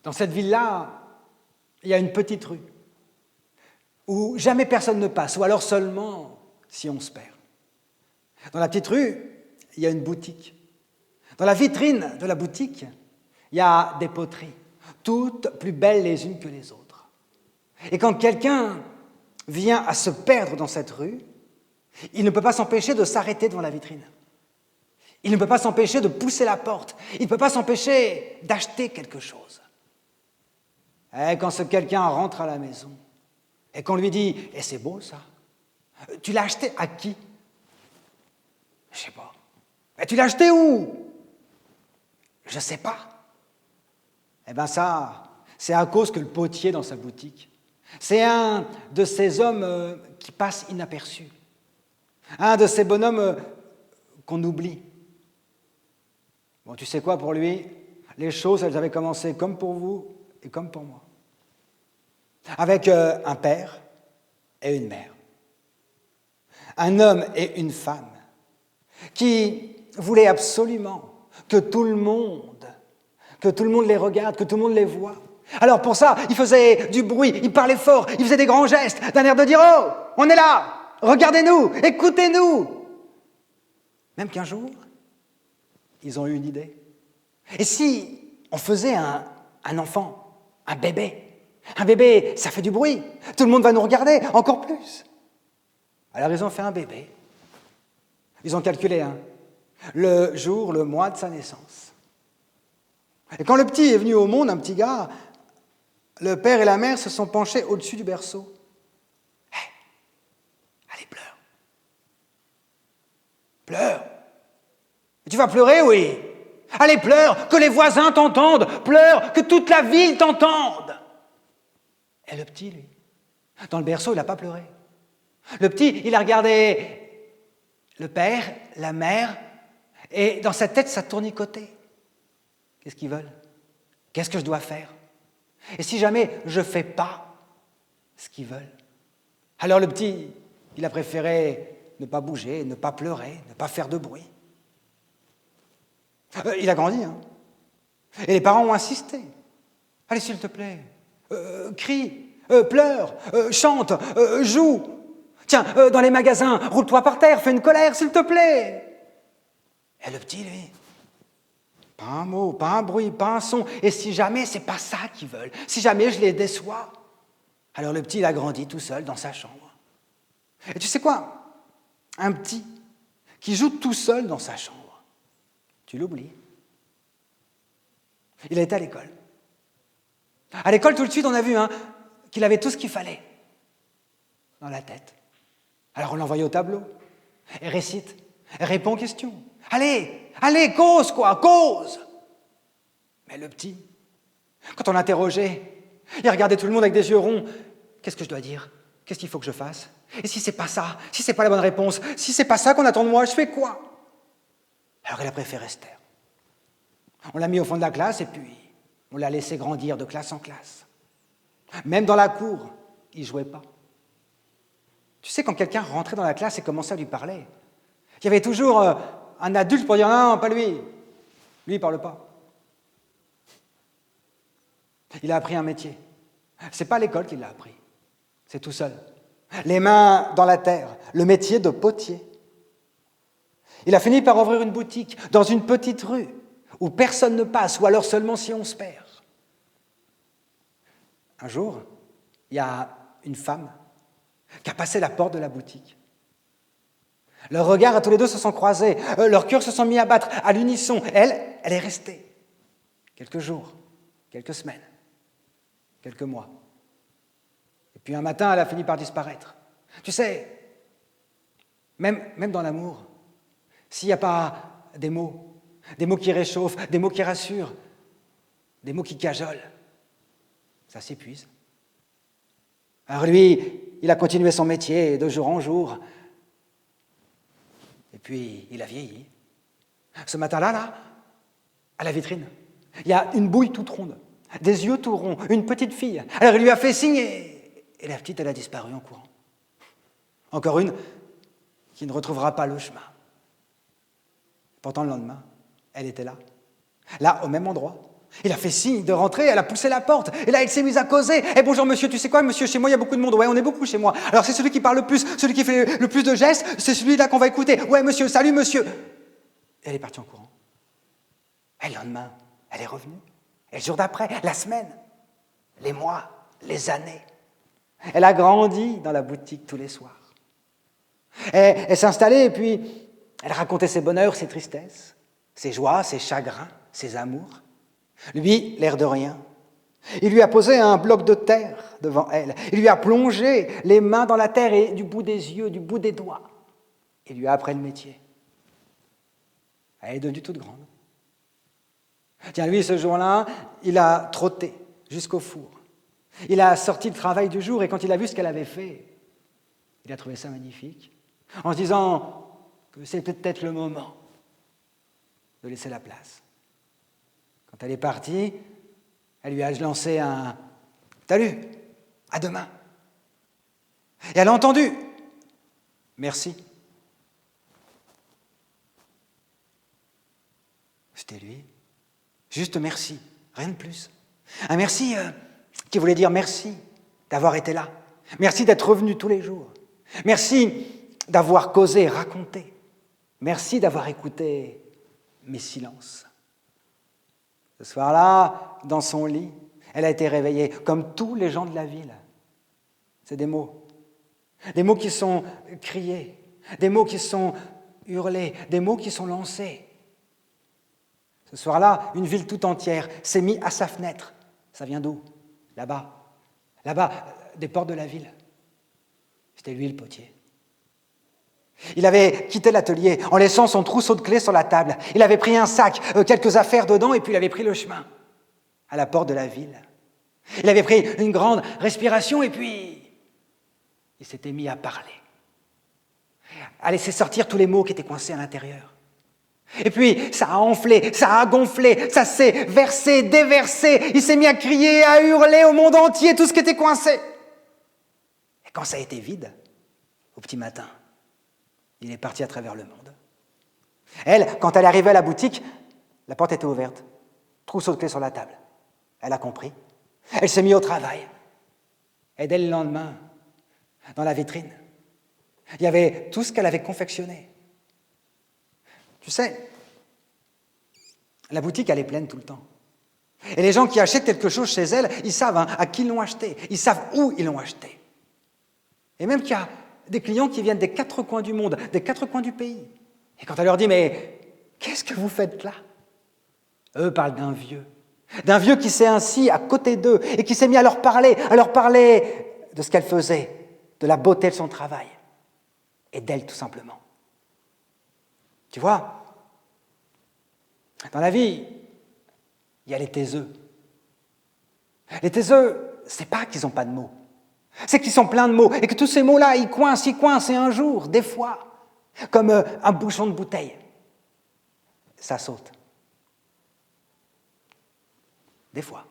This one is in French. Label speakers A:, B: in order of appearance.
A: Dans cette ville-là, il y a une petite rue où jamais personne ne passe, ou alors seulement si on se perd. Dans la petite rue, il y a une boutique. Dans la vitrine de la boutique, il y a des poteries, toutes plus belles les unes que les autres. Et quand quelqu'un vient à se perdre dans cette rue, il ne peut pas s'empêcher de s'arrêter devant la vitrine. Il ne peut pas s'empêcher de pousser la porte. Il ne peut pas s'empêcher d'acheter quelque chose. Et quand ce quelqu'un rentre à la maison et qu'on lui dit « Eh, c'est beau ça, tu l'as acheté à qui ?» « Je sais pas. »« Et tu l'as acheté où ?»« Je sais pas. » Eh bien ça, c'est à cause que le potier dans sa boutique, c'est un de ces hommes qui passent inaperçus. Un de ces bonhommes qu'on oublie. Bon, tu sais quoi, pour lui, les choses, elles avaient commencé comme pour vous et comme pour moi. Avec un père et une mère. Un homme et une femme qui voulaient absolument que tout le monde les regarde, que tout le monde les voit. Alors pour ça, il faisait du bruit, il parlait fort, il faisait des grands gestes, d'un air de dire « Oh, on est là, regardez-nous, écoutez-nous !» Même qu'un jour, ils ont eu une idée. Et si on faisait un enfant, un bébé, ça fait du bruit, tout le monde va nous regarder encore plus. Alors ils ont fait un bébé. Ils ont calculé le jour, le mois de sa naissance. Et quand le petit est venu au monde, un petit gars, le père et la mère se sont penchés au-dessus du berceau. « Hé, allez, pleure. Pleure. Tu vas pleurer, oui. Allez, pleure, que les voisins t'entendent. Pleure, que toute la ville t'entende. » Et le petit, lui, dans le berceau, il n'a pas pleuré. Le petit, il a regardé le père, la mère, et dans sa tête, ça tournicotait. Qu'est-ce qu'ils veulent? Qu'est-ce que je dois faire? Et si jamais je ne fais pas ce qu'ils veulent? Alors le petit, il a préféré ne pas bouger, ne pas pleurer, ne pas faire de bruit. Il a grandi, hein. Et les parents ont insisté. Allez, s'il te plaît, crie, pleure, chante, joue. Tiens, dans les magasins, roule-toi par terre, fais une colère, s'il te plaît. Et le petit, lui, pas un mot, pas un bruit, pas un son. Et si jamais c'est pas ça qu'ils veulent, si jamais je les déçois, alors le petit, il a grandi tout seul dans sa chambre. Et tu sais quoi? Un petit qui joue tout seul dans sa chambre, tu l'oublies. Il a été à l'école. À l'école, tout de suite, on a vu qu'il avait tout ce qu'il fallait dans la tête. Alors on l'envoyait au tableau. Et récite, et répond aux questions. Allez, cause quoi, cause! Mais le petit, quand on l'interrogeait, il regardait tout le monde avec des yeux ronds. Qu'est-ce que je dois dire? Qu'est-ce qu'il faut que je fasse? Et si c'est pas ça, si c'est pas la bonne réponse, si c'est pas ça qu'on attend de moi, je fais quoi? Alors il a préféré se taire. On l'a mis au fond de la classe et puis on l'a laissé grandir de classe en classe. Même dans la cour, il ne jouait pas. Tu sais, quand quelqu'un rentrait dans la classe et commençait à lui parler, il y avait toujours un adulte pour dire « Non, pas lui. Lui, il ne parle pas. » Il a appris un métier. Ce n'est pas l'école qui l'a appris. C'est tout seul. Les mains dans la terre, le métier de potier. Il a fini par ouvrir une boutique dans une petite rue où personne ne passe, ou alors seulement si on se perd. Un jour, il y a une femme qui a passé la porte de la boutique. Leurs regards à tous les deux se sont croisés, leurs cœurs se sont mis à battre à l'unisson. Elle est restée. Quelques jours, quelques semaines, quelques mois. Et puis un matin, elle a fini par disparaître. Tu sais, même dans l'amour, s'il n'y a pas des mots qui réchauffent, des mots qui rassurent, des mots qui cajolent, ça s'épuise. Alors lui, il a continué son métier de jour en jour. Et puis, il a vieilli. Ce matin-là, à la vitrine, il y a une bouille toute ronde, des yeux tout ronds, une petite fille. Alors il lui a fait signe et la petite, elle a disparu en courant. Encore une qui ne retrouvera pas le chemin. Pourtant, le lendemain, elle était là, au même endroit, Il a fait signe de rentrer, elle a poussé la porte, et là, il s'est mise à causer. « Eh, bonjour, monsieur, tu sais quoi, monsieur, chez moi, il y a beaucoup de monde. Ouais, on est beaucoup chez moi. Alors, c'est celui qui parle le plus, celui qui fait le plus de gestes, c'est celui-là qu'on va écouter. Ouais, monsieur, salut, monsieur. » Elle est partie en courant. Et le lendemain, elle est revenue. Et le jour d'après, la semaine, les mois, les années. Elle a grandi dans la boutique tous les soirs. Elle s'installait et puis elle racontait ses bonheurs, ses tristesses, ses joies, ses chagrins, ses amours. Lui, l'air de rien, il lui a posé un bloc de terre devant elle. Il lui a plongé les mains dans la terre et du bout des yeux, du bout des doigts. Il lui a appris le métier. Elle est devenue toute grande. Tiens, lui, ce jour-là, il a trotté jusqu'au four. Il a sorti le travail du jour et quand il a vu ce qu'elle avait fait, il a trouvé ça magnifique, en se disant que c'est peut-être le moment de laisser la place. Quand elle est partie, elle lui a lancé un « Salut, à demain ». Et elle a entendu « Merci ». C'était lui. Juste merci, rien de plus. Un merci qui voulait dire merci d'avoir été là. Merci d'être revenu tous les jours. Merci d'avoir causé, raconté. Merci d'avoir écouté mes silences. Ce soir-là, dans son lit, elle a été réveillée, comme tous les gens de la ville. C'est des mots qui sont criés, des mots qui sont hurlés, des mots qui sont lancés. Ce soir-là, une ville tout entière s'est mise à sa fenêtre. Ça vient d'où? Là-bas, des portes de la ville. C'était lui le potier. Il avait quitté l'atelier en laissant son trousseau de clés sur la table. Il avait pris un sac, quelques affaires dedans, et puis il avait pris le chemin à la porte de la ville. Il avait pris une grande respiration, et puis il s'était mis à parler, à laisser sortir tous les mots qui étaient coincés à l'intérieur. Et puis, ça a enflé, ça a gonflé, ça s'est versé, déversé. Il s'est mis à crier, à hurler au monde entier tout ce qui était coincé. Et quand ça a été vide, au petit matin, il est parti à travers le monde. Elle, quand elle est arrivée à la boutique, la porte était ouverte, trousseau de clés sur la table. Elle a compris. Elle s'est mise au travail. Et dès le lendemain, dans la vitrine, il y avait tout ce qu'elle avait confectionné. Tu sais, la boutique, elle est pleine tout le temps. Et les gens qui achètent quelque chose chez elle, ils savent à qui ils l'ont acheté. Ils savent où ils l'ont acheté. Et même qu'il y a des clients qui viennent des quatre coins du monde, des quatre coins du pays. Et quand elle leur dit « Mais qu'est-ce que vous faites là ?» Eux parlent d'un vieux qui s'est assis à côté d'eux et qui s'est mis à leur parler de ce qu'elle faisait, de la beauté de son travail et d'elle tout simplement. Tu vois, dans la vie, il y a les taiseux. Les taiseux, c'est pas qu'ils n'ont pas de mots, c'est qu'ils sont pleins de mots et que tous ces mots-là, ils coincent, et un jour, des fois, comme un bouchon de bouteille, ça saute. Des fois.